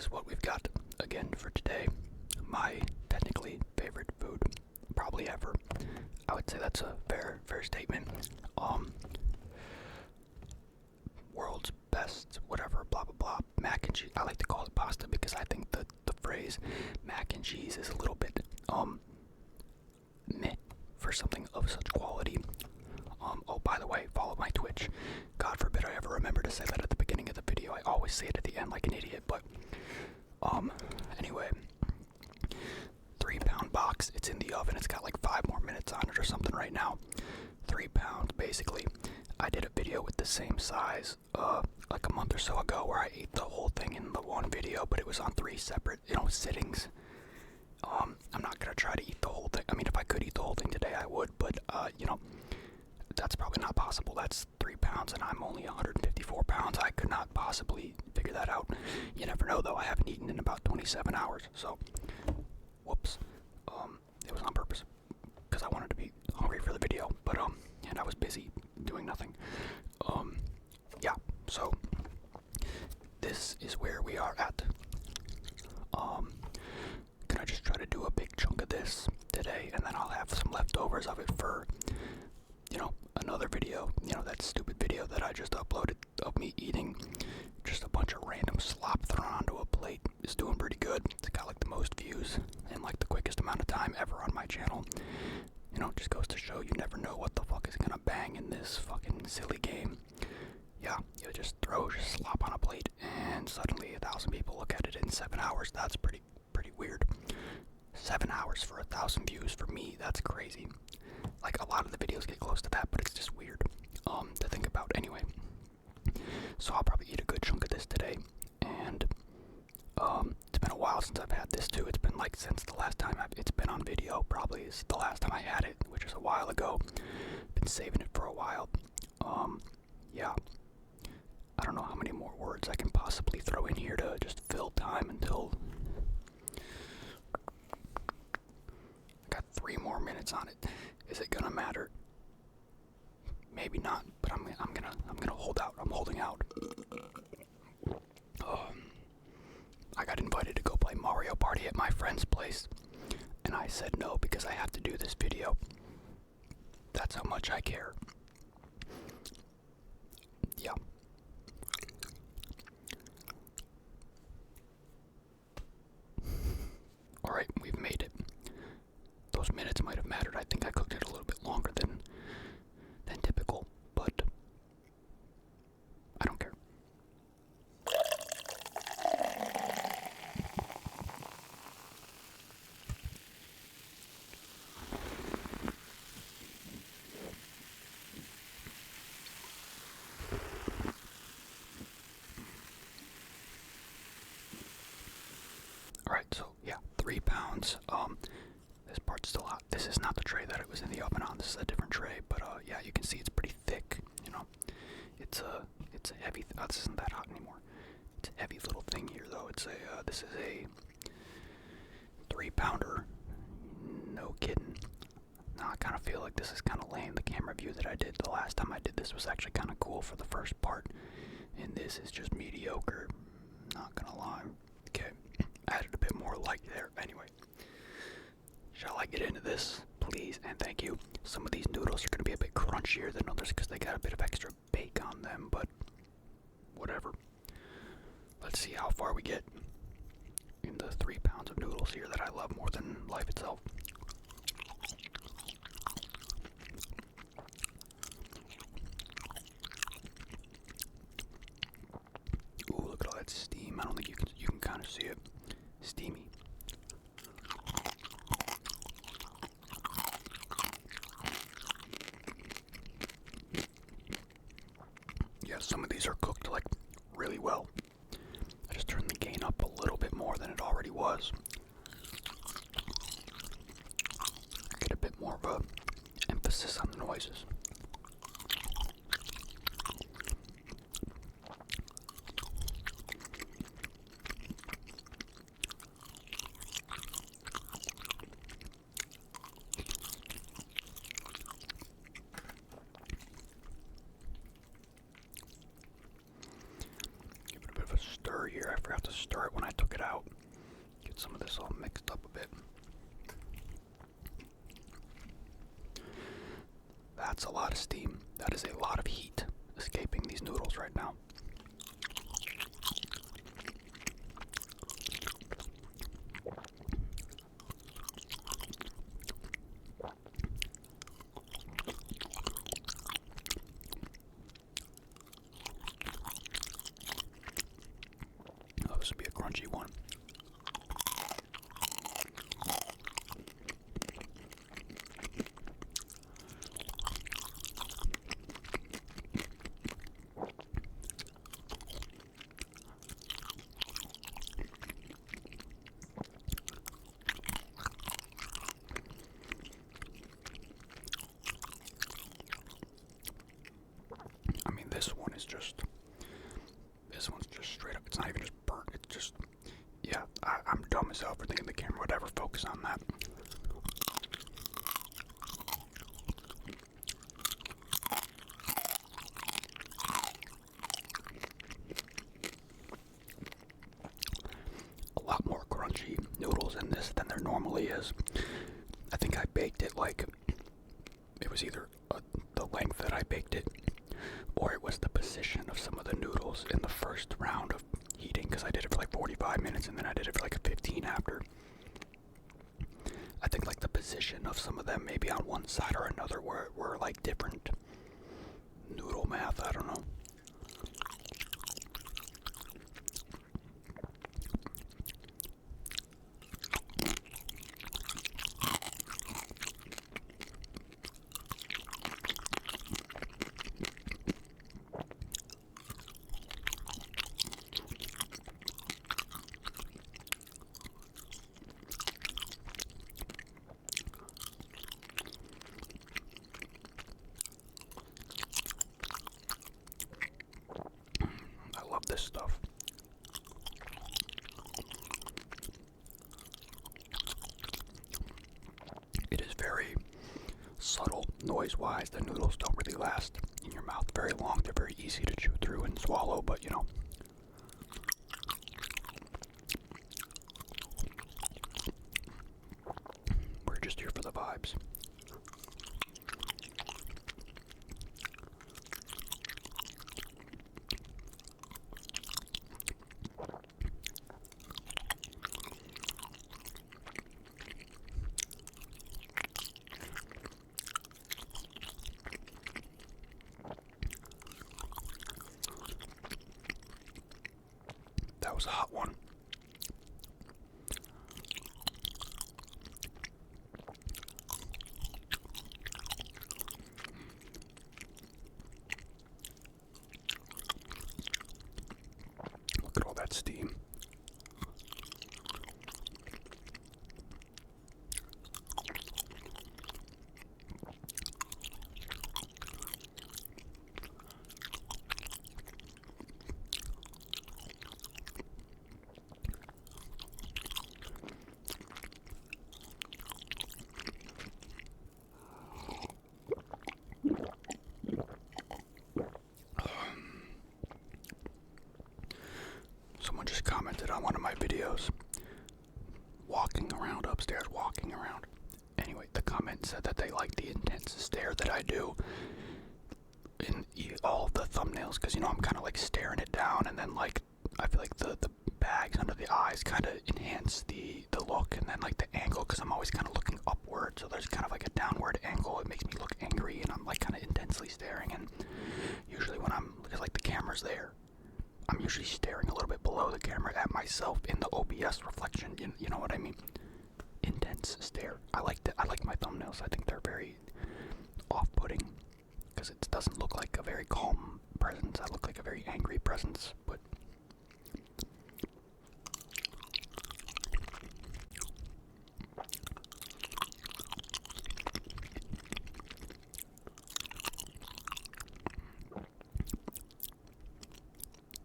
is what we've got again for today. My technically favorite food, probably ever. I would say that's a fair statement. World's best, whatever, blah blah blah. Mac and cheese. I like to call it pasta because I think the phrase mac and cheese is a little bit meh for something of such quality. Oh, by the way, follow my Twitch. God forbid I ever remember to say that at the beginning of the video. I always say it at the end like an idiot, but anyway, 3-pound box. It's in the oven. It's got like 5 more minutes on it or something right now. 3 pounds, basically. I did a video with the same size like a month or so ago where I ate the whole thing in the one video, but it was on 3 separate, sittings. I'm not gonna try to eat the whole thing. I mean, if I could eat the whole thing today, I would, but that's probably not possible. That's 3 pounds, and I'm only 154 pounds. I could not possibly figure that out. You never know, though. I haven't eaten in about 27 hours, so whoops. It was on purpose because I wanted to be hungry for the video, but and I was busy doing nothing. Yeah. So this is where we are at. Gonna just try to do a big chunk of this today, and then I'll have some leftovers of it for another video, that stupid video that I just uploaded of me eating just a bunch of random slop thrown onto a plate. Is doing pretty good. It's got like the most views in like the quickest amount of time ever on my channel. Just goes to show you never know what the fuck is gonna bang in this fucking silly game. Yeah, you just throw your slop on a plate and suddenly 1,000 people look at it in 7 hours. That's pretty weird. 7 hours for 1,000 views for me, that's crazy. Like, a lot of the videos get close to that, but it's just weird to think about. Anyway, so I'll probably eat a good chunk of this today, and it's been a while since I've had this too. It's been like since the last time it's been on video. Probably is the last time I had it, which is a while ago. Been saving it for a while. Yeah. I don't know how many more words I can possibly throw in here to just fill time until I got 3 more minutes on it. Is it gonna matter? Maybe not, but I'm gonna hold out. I'm holding out. I got invited to go play Mario Party at my friend's place, and I said no because I have to do this video. That's how much I care. Yeah. Alright, we've made it. Those minutes might have mattered. I think I cooked it a little bit longer than typical, but I don't care. Alright, so yeah, 3 pounds. This part's still hot. This is not the tray that it was in the oven on. This is a different tray, but yeah, you can see it's pretty thick. It's a heavy. This isn't that hot anymore. It's a heavy little thing here, though. This is a 3-pounder. No kidding. Now I kind of feel like this is kind of lame. The camera view that I did the last time I did this was actually kind of cool for the first part, and this is just mediocre. Not gonna lie. Okay, added a bit more light there. Anyway. Shall I get into this, please, and thank you. Some of these noodles are going to be a bit crunchier than others because they got a bit of extra bake on them, but whatever. Let's see how far we get in the 3 pounds of noodles here that I love more than life itself. Ooh, look at all that steam. I don't think you can kind of see it. Steamy. Yeah, some of these are cooked like really well. I just turned the gain up a little bit more than it already was. stir here. I forgot to stir it when I took it out. Get some of this all mixed up a bit. That's a lot of steam. That is a lot of heat escaping these noodles right now. Oh, this would be a crunchy one. I mean, this one's just straight up. It's not even just burnt. It's just, yeah, I'm dumb as hell for thinking the camera would ever focus on that. A lot more crunchy noodles in this than there normally is. I think I baked it like, it was either the length that I baked it, or it was the position of some of the noodles in the first round of heating, because I did it for like 45 minutes and then I did it for like 15 after. I think like the position of some of them, maybe on one side or another, were like different noodle math. I don't know. I love this stuff. It is very subtle noise-wise. The noodles don't really last in your mouth very long. They're very easy to chew through and swallow, but you know. We're just here for the vibes. That was a hot one. Look at all that steam. Someone just commented on one of my videos, walking around upstairs, walking around. Anyway, the comment said that they like the intense stare that I do in all of the thumbnails, because, you know, I'm kind of like staring it down, and then like I feel like the bags under the eyes kind of enhance the look, and then like the angle, because I'm always kind of looking upward, so there's kind of like a downward angle. It makes me look angry, and I'm like kind of intensely staring. And usually when because like the camera's there, I'm usually staring a little bit below the camera at myself in the OBS reflection. You know what I mean? Intense stare. I like my thumbnails. I think they're very off-putting, because it doesn't look like a very calm presence. I look like a very angry presence, but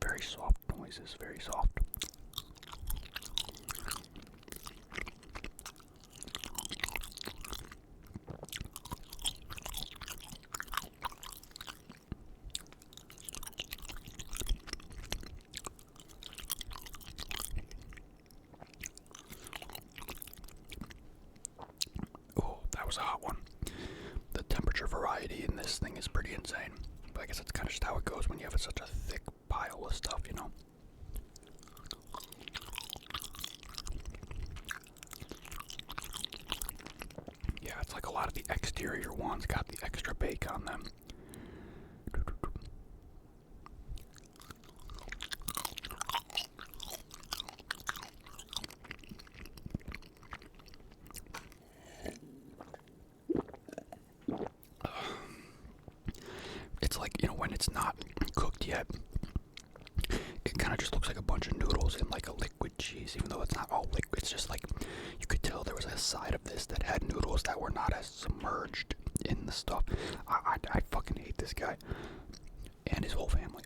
very soft noises, very soft. was a hot one. The temperature variety in this thing is pretty insane. But I guess that's kind of just how it goes when you have such a thick pile of stuff, you know? Yeah, it's like a lot of the exterior ones got the extra bake on them. It's like, you know, when it's not cooked yet, it kind of just looks like a bunch of noodles in like a liquid cheese, even though it's not all liquid. It's just like, you could tell there was a side of this that had noodles that were not as submerged in the stuff. I fucking hate this guy and his whole family.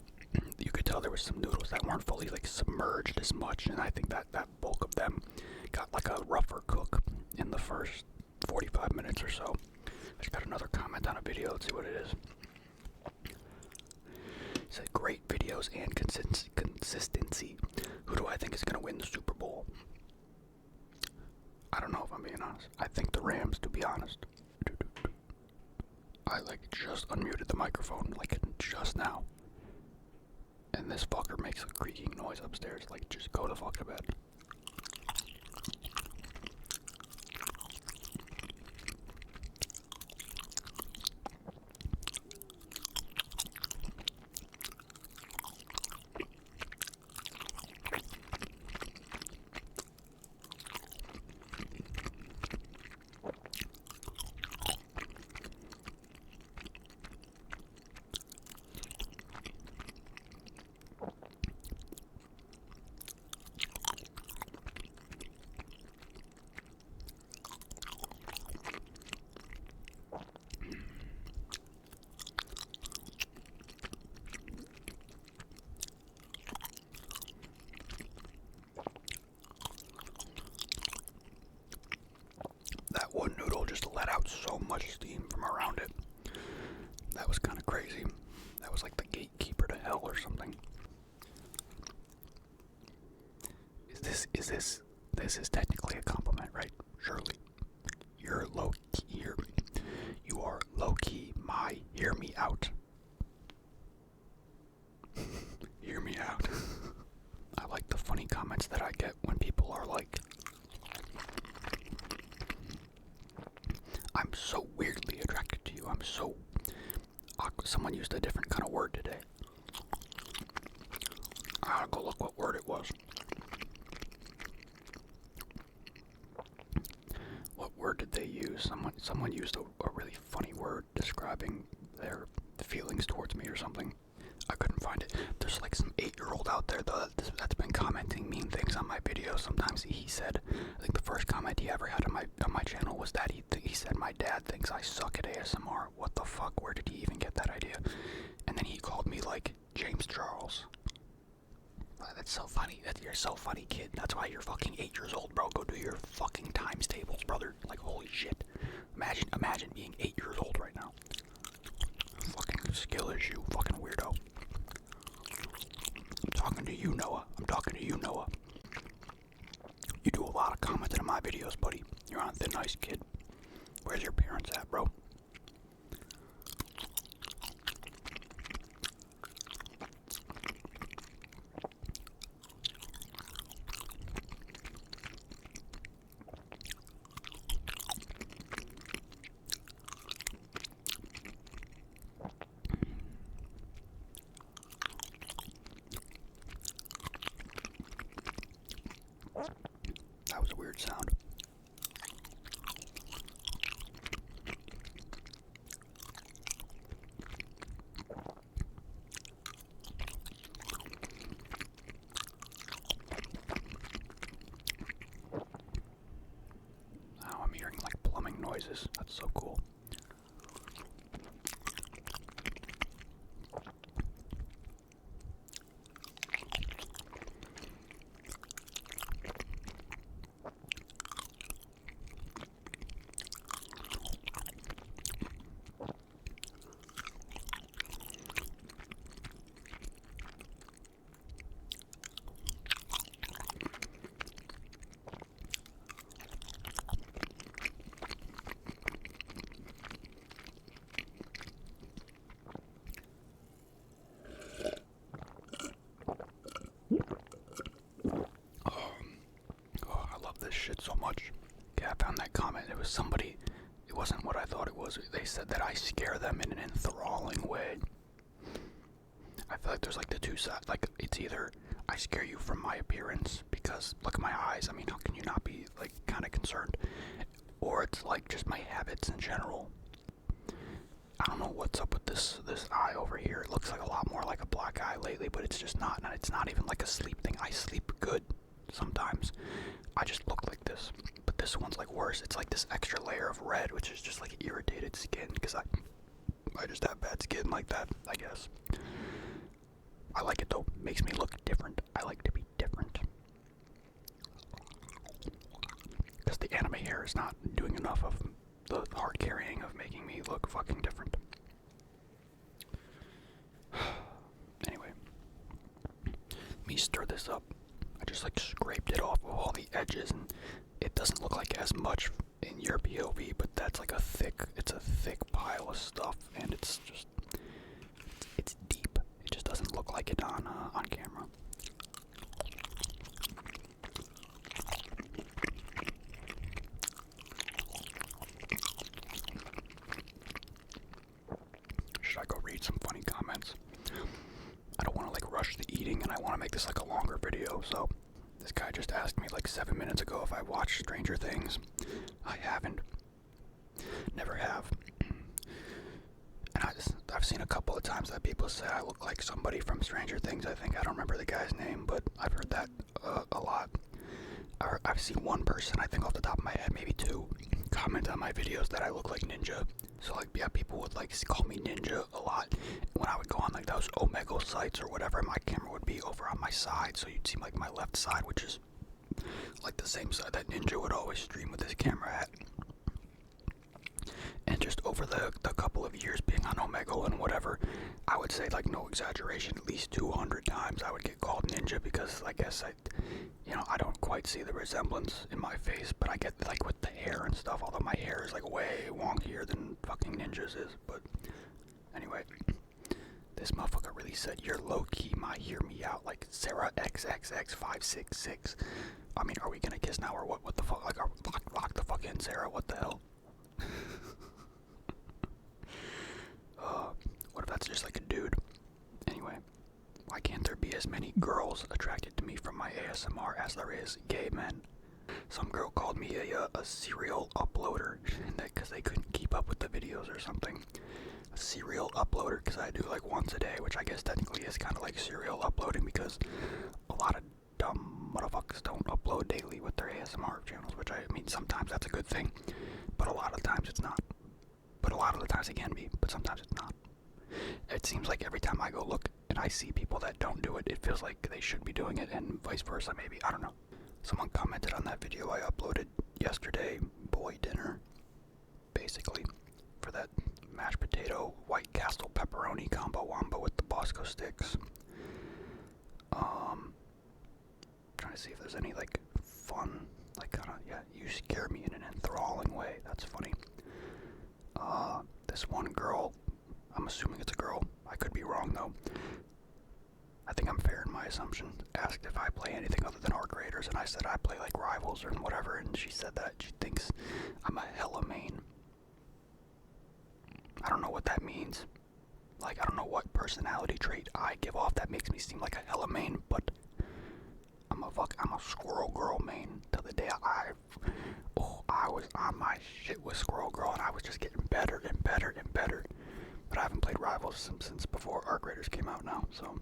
You could tell there was some noodles that weren't fully like submerged as much, and I think that bulk of them got like a rougher cook in the first 45 minutes or so. I just got another comment on a video. Let's see what it is. It said, great videos and consistency. Who do I think is going to win the Super Bowl? I don't know if I'm being honest. I think the Rams, to be honest. I like just unmuted the microphone like just now. And this fucker makes a creaking noise upstairs. Like, just go the fuck to bed. That one noodle just let out so much steam from around it. That was kind of crazy. That was like the gatekeeper to hell or something. This is technically a compliment, right? Surely. You're low key. You are low key. Hear me out. Hear me out. I like the funny comments that I get when people are like, I'm so weirdly attracted to you. I'm so awkward. Someone used a different kind of word today. I'll go look what word it was. What word did they use? Someone used a really funny word describing their feelings towards me or something. I couldn't find it. There's like some 8-year-old out there though that's been commenting mean things on my videos. Sometimes he said, I think the first comment he ever had on my channel was that he said my dad thinks I suck at ASMR. What the fuck? Where did he even get that idea? And then he called me like James Charles. That's so funny. You're so funny, kid. That's why you're fucking 8 years old, bro. Go do your fucking times tables, brother. Like, holy shit. Imagine being 8 years old right now. Fucking skill issue, fucking weirdo. I'm talking to you, Noah. You do a lot of commenting on my videos, buddy. You're on thin ice, kid. Where's your parents at, bro? That was a weird sound. Now I'm hearing like plumbing noises. That's so cool. was somebody, it wasn't what I thought it was. They said that I scare them in an enthralling way. I feel like there's like the two sides. Like, it's either I scare you from my appearance because look at my eyes. I mean, how can you not be like kind of concerned? Or it's like just my habits in general. I don't know what's up with this eye over here. It looks like a lot more like a black eye lately, but it's just not. And it's not even like a sleep thing. I sleep good sometimes. I just look like this. But this one's like worse. It's like this extra layer of red, which is just like irritated skin because I just have bad skin like that, I guess. I like it though. Makes me look different. I like to be different. Because the anime hair is not doing enough of the hard carrying of making me look fucking different. Anyway. Let me stir this up. I just like scraped it off of all the edges and it doesn't look like as much in your POV, but that's like it's a thick pile of stuff and it's just, it's deep. It just doesn't look like it on camera. Should I go read some funny comments? I don't want to like rush the eating and I want to make this like a longer video, so this guy just asked me like 7 minutes ago if I watched Stranger Things. I haven't. Never have. And I've seen a couple of times that people say I look like somebody from Stranger Things. I don't remember the guy's name, but I've heard that a lot. I've seen one person, I think off the top of my head, maybe two, comment on my videos that I look like Ninja. So like, yeah, people would like call me Ninja a lot. When I would go on like those Omegle sites or whatever, my camera would be over on my side, so you'd see like my left side, which is like the same side that Ninja would always stream with his camera at. And just over the couple of years being on Omegle and whatever, I would say, like, no exaggeration, at least 200 times I would get called Ninja because I guess I don't quite see the resemblance in my face, but I get like with the hair and stuff, although my hair is like way wonkier than fucking Ninja's is. But anyway, this motherfucker really said, "You're low-key, my hear me out," like Sarah XXX566. I mean, are we gonna kiss now or what? What the fuck? Like, lock the fuck in, Sarah. What the hell? What if that's just like a dude? Anyway, why can't there be as many girls attracted to me from my ASMR as there is gay men? Some girl called me a serial uploader because they couldn't keep up with the videos or something. A serial uploader because I do like once a day, which I guess technically is kind of like serial uploading because a lot of dumb motherfuckers don't upload daily with their ASMR channels, which I mean sometimes that's a good thing, but a lot of times it's not. But a lot of the times it can be, but sometimes it's not. It seems like every time I go look and I see people that don't do it, it feels like they should be doing it, and vice versa maybe, I don't know. Someone commented on that video I uploaded yesterday, boy dinner, basically, for that mashed potato, White Castle pepperoni combo wombo with the Bosco sticks. Trying to see if there's any like fun, like kinda, yeah, you scare me in an enthralling way, that's funny. This one girl, I'm assuming it's a girl, I could be wrong though, I think I'm fair in my assumption, asked if I play anything other than Arc Raiders, and I said I play like Rivals or whatever, and she said that she thinks I'm a hella main. I don't know what that means. Like, I don't know what personality trait I give off that makes me seem like a hella main, but I'm a Squirrel Girl main till the day I was on my shit with Squirrel Girl, and I was just getting better and better and better. But I haven't played Rivals since before Arc Raiders came out now, so.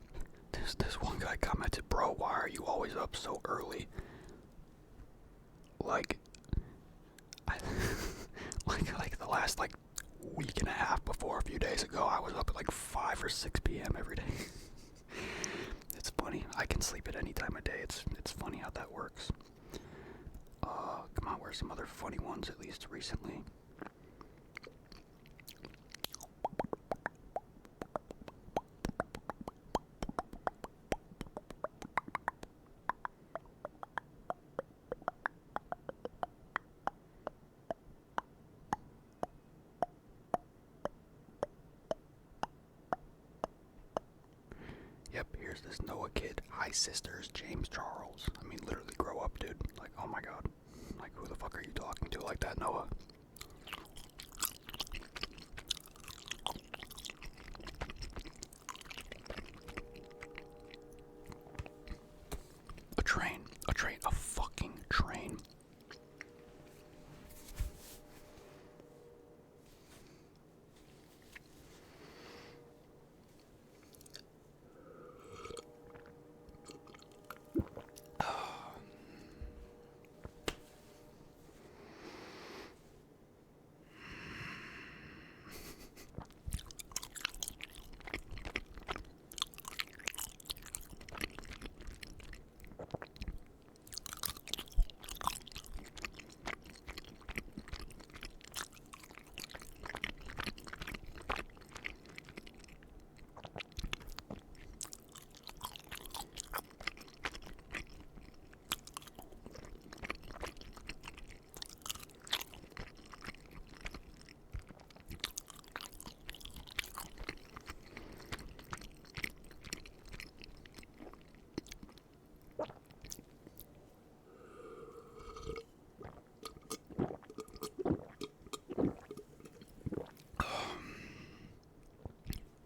This one guy commented, "Bro, why are you always up so early?" Like, like the last like week and a half before a few days ago, I was up at like 5 or 6 p.m. every day. It's funny. I can sleep at any time of day. It's funny how that works. Come on, where's some other funny ones, at least recently? Yep, here's this Noah kid. Hi, sisters, James Charles. I mean, literally grow up, dude. Like, oh my god. Like, who the fuck are you talking to like that, Noah? train. A fucking train.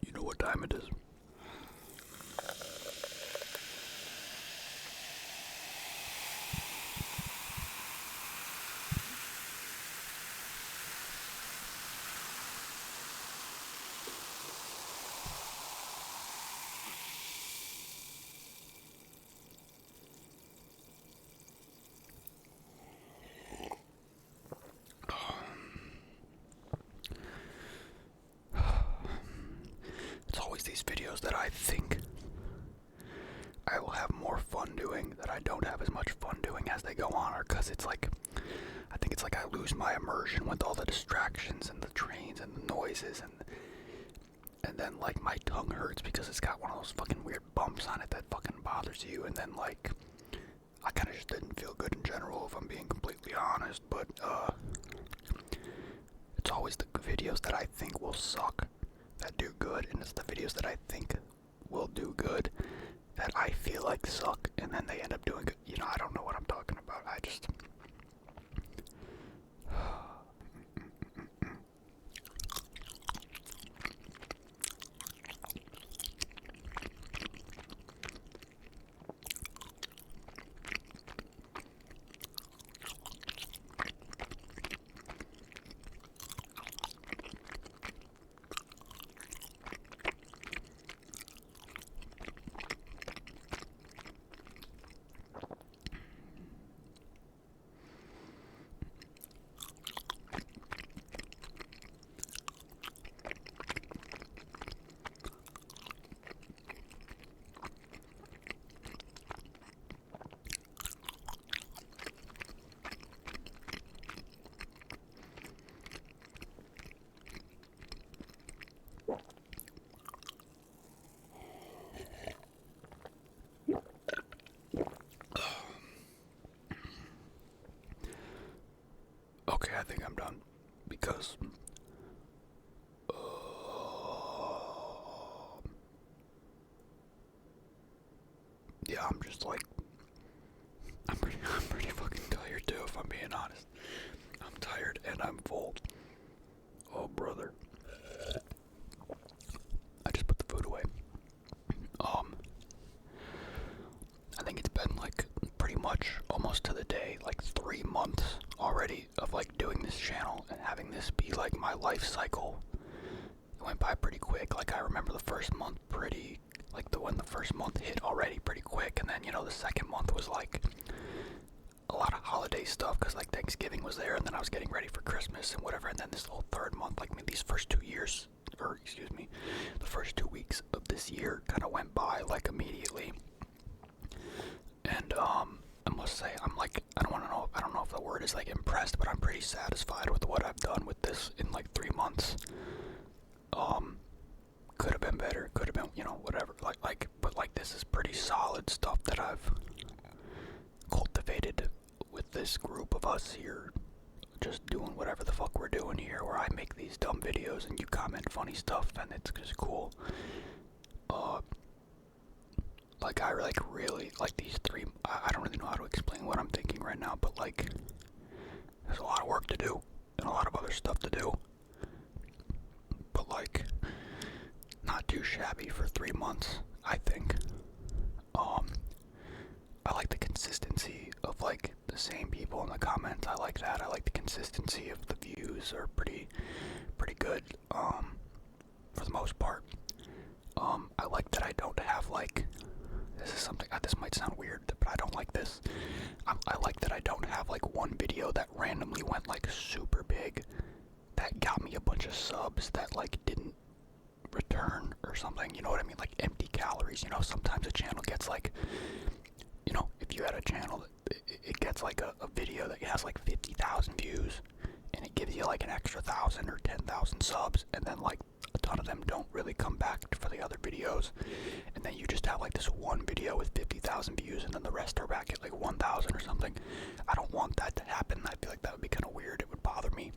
You know what time it is? It's always these videos that I think I will have more fun doing that I don't have as much fun doing as they go on, or because it's like, I think it's like I lose my immersion with all the distractions and the trains and the noises, and then like my tongue hurts because it's got one of those fucking weird bumps on it that fucking bothers you, and then like I kind of just didn't feel good in general, if I'm being completely honest. But it's always the videos that I think will suck that do good, and it's the videos that I think will do good that I feel like suck, and then they end up doing good. You know, I don't know what I'm talking about. I just okay, I think I'm done because yeah, I'm just like I'm pretty fucking tired too, if I'm being honest. I'm tired and I'm full. Oh brother, I just put the food away. I think it's been like pretty much almost to the day, like 3 months already of like doing this channel and having this be like my life cycle. It went by pretty quick. Like I remember the first month pretty, like when the first month hit already pretty quick, and then, you know, the second month was like a lot of holiday stuff because like Thanksgiving was there, and then I was getting ready for Christmas and whatever, and then this whole third month, like these first 2 years, or excuse me, the first 2 weeks of this year kind of went by like immediately. And I must say, I'm like, I don't know if the word is like impressed, but I'm pretty satisfied with what I've done with this in like 3 months. Could have been better, could have been, you know, whatever, but like this is pretty solid stuff that I've cultivated with this group of us here, just doing whatever the fuck we're doing here, where I make these dumb videos and you comment funny stuff, and it's just cool. Like I like really like these 3. I don't really know how to explain what I'm thinking right now, but like there's a lot of work to do and a lot of other stuff to do, but like not too shabby for 3 months, I think. I like the consistency the same people in the comments. I like that. I like the consistency of the views are pretty good, for the most part. I like that I don't have like, this is something, this might sound weird, but I don't like this. I like that I don't have like one video that randomly went like super big, that got me a bunch of subs that like didn't return or something, you know what I mean? Like empty calories, you know, sometimes a channel gets like, you know, if you had a channel, it gets like a video that has like 50,000 views, and it gives you like an extra 1,000 or 10,000 subs, and then like a ton of them don't really come back for the other videos, and then you just have like this one video with 50,000 views, and then the rest are back at like 1,000 or something. I don't want that to happen. I feel like that would be kind of weird. It would bother me.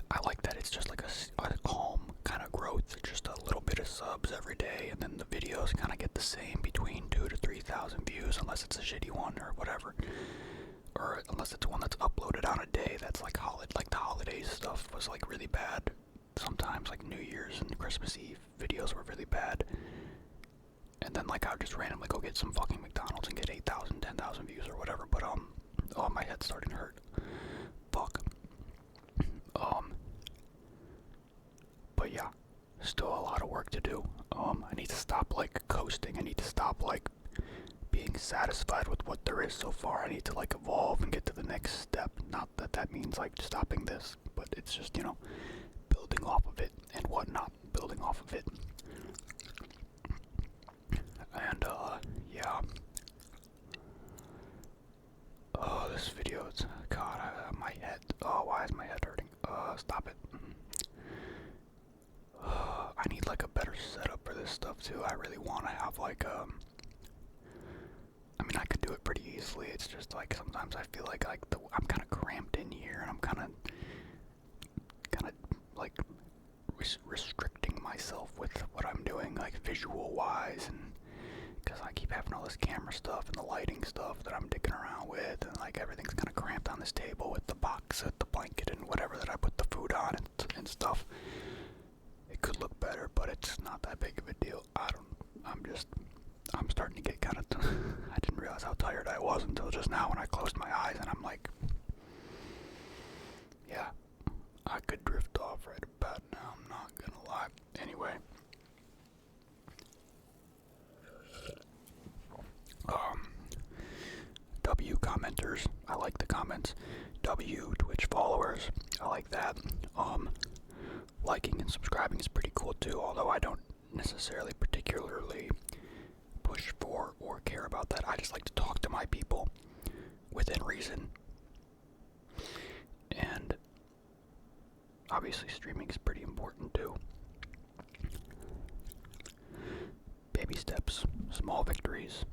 I like that it's just like a calm kind of growth, just a little bit of subs every day, and then the videos kind of get the same, between 2,000 to 3,000 views, unless it's a shitty one or whatever, or unless it's one that's uploaded on a day that's like like the holidays stuff was like really bad. Sometimes like New Year's and Christmas Eve videos were really bad, and then like I would just randomly go get some fucking McDonald's and get 8,000, 10,000 views or whatever. But oh, my head's starting to hurt. Fuck. But yeah, still a lot of work to do. I need to stop like coasting. I need to stop like being satisfied with what there is so far. I need to like evolve and get to the next step. Not that that means like stopping this, but it's just, you know, building off of it and whatnot. Building off of it. And yeah. Oh, this video, it's, God, my head. Oh, why is my head hurting? Stop it. I need like a better setup for this stuff too. I really want to have like I mean, I could do it pretty easily. It's just like sometimes I feel like I'm kind of cramped in here, and I'm kind of like restricting myself with what I'm doing, like visual wise, and because I keep having all this camera stuff and the lighting stuff that I'm dicking around with, and like everything's kind of cramped on this table with the box, with the blanket, and whatever that I put the food on and stuff. It could look better, but it's not that big of a deal. I'm starting to get kind of, I didn't realize how tired I was until just now when I closed my eyes, and I'm like, yeah, I could drift off right about now, I'm not gonna lie. Anyway, W commenters, I like the comments. W Twitch followers, I like that. Liking and subscribing is pretty cool too, although I don't necessarily particularly push for or care about that. I just like to talk to my people within reason. And obviously streaming is pretty important too. Baby steps, small victories.